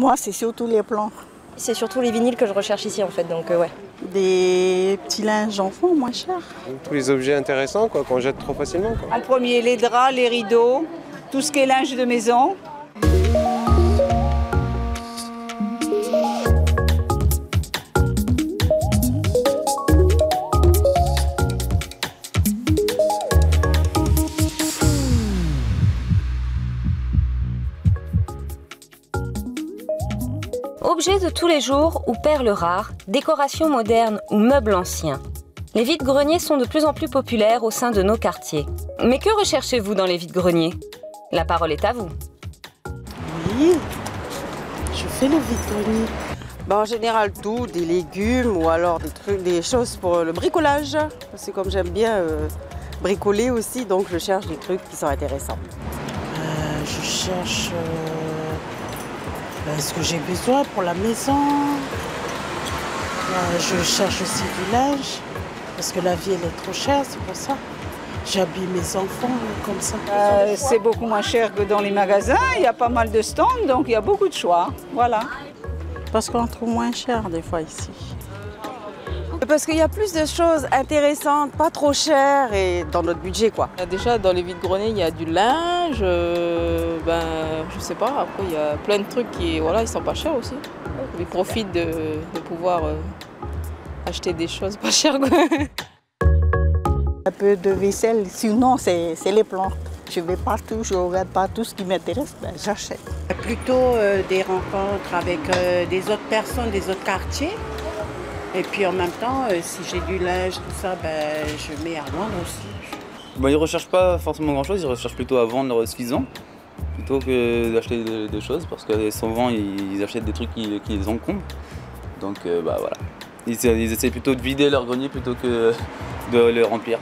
Moi, c'est surtout les plantes. C'est surtout les vinyles que je recherche ici en fait, donc ouais. Des petits linges enfants moins chers. Tous les objets intéressants qu'on jette trop facilement. En premier, les draps, les rideaux, tout ce qui est linge de maison. Objets de tous les jours ou perles rares, décorations modernes ou meubles anciens. Les vides-greniers sont de plus en plus populaires au sein de nos quartiers. Mais que recherchez-vous dans les vides-greniers? La parole est à vous. Oui, je fais le vide-grenier. En général tout, des légumes ou alors des choses pour le bricolage. C'est comme j'aime bien bricoler aussi, donc je cherche des trucs qui sont intéressants. Je cherche ce que j'ai besoin pour la maison. Je cherche aussi du linge, parce que la vie elle est trop chère, c'est pour ça. J'habille mes enfants comme ça. C'est beaucoup moins cher que dans les magasins. Il y a pas mal de stands, donc il y a beaucoup de choix. Voilà. Parce qu'on trouve moins cher des fois ici. Parce qu'il y a plus de choses intéressantes, pas trop chères et dans notre budget quoi. Déjà dans les vides-greniers il y a du linge, je sais pas, après il y a plein de trucs qui voilà, ils sont pas chers aussi. Ils profitent de pouvoir acheter des choses pas chères quoi. Un peu de vaisselle, sinon c'est les plantes. Je vais partout, je regarde partout ce qui m'intéresse, j'achète. Plutôt des rencontres avec des autres personnes, des autres quartiers. Et puis en même temps, si j'ai du linge, tout ça, je mets à vendre aussi. Ils ne recherchent pas forcément grand-chose, ils recherchent plutôt à vendre ce qu'ils ont, plutôt que d'acheter des choses, parce que souvent ils achètent des trucs qui les encombrent. Donc voilà. Ils essaient plutôt de vider leur grenier plutôt que de le remplir.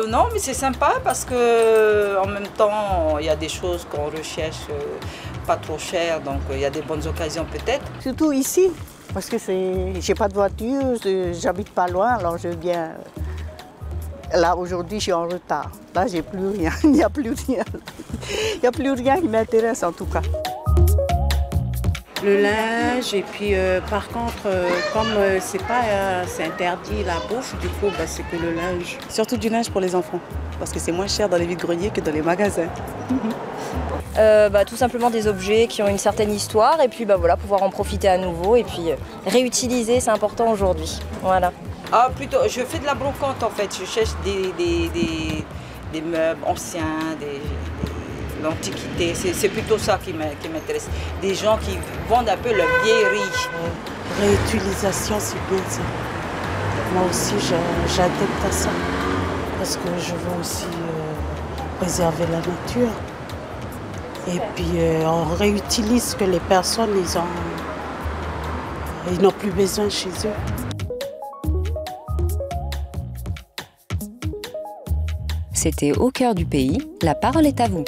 Non, mais c'est sympa parce que en même temps, il y a des choses qu'on recherche pas trop chères, donc il y a des bonnes occasions peut-être. Surtout ici, parce que j'ai pas de voiture, j'habite pas loin, alors je viens. Là aujourd'hui, je suis en retard. Là, j'ai plus rien. Il n'y a plus rien. Il n'y a plus rien qui m'intéresse en tout cas. Le linge et puis par contre, comme c'est interdit la bouffe, du coup c'est que le linge. Surtout du linge pour les enfants, parce que c'est moins cher dans les vides-greniers que dans les magasins. Tout simplement des objets qui ont une certaine histoire et puis voilà, pouvoir en profiter à nouveau et puis réutiliser, c'est important aujourd'hui. Voilà. Ah plutôt, je fais de la brocante en fait, je cherche des meubles anciens, l'antiquité, c'est plutôt ça qui m'intéresse. Des gens qui vendent un peu leur vieillerie. Réutilisation, c'est bien ça. Moi aussi, j'adepte à ça. Parce que je veux aussi préserver la nature. Et puis, on réutilise ce que les personnes, ils n'ont plus besoin chez eux. C'était Au cœur du pays, la parole est à vous.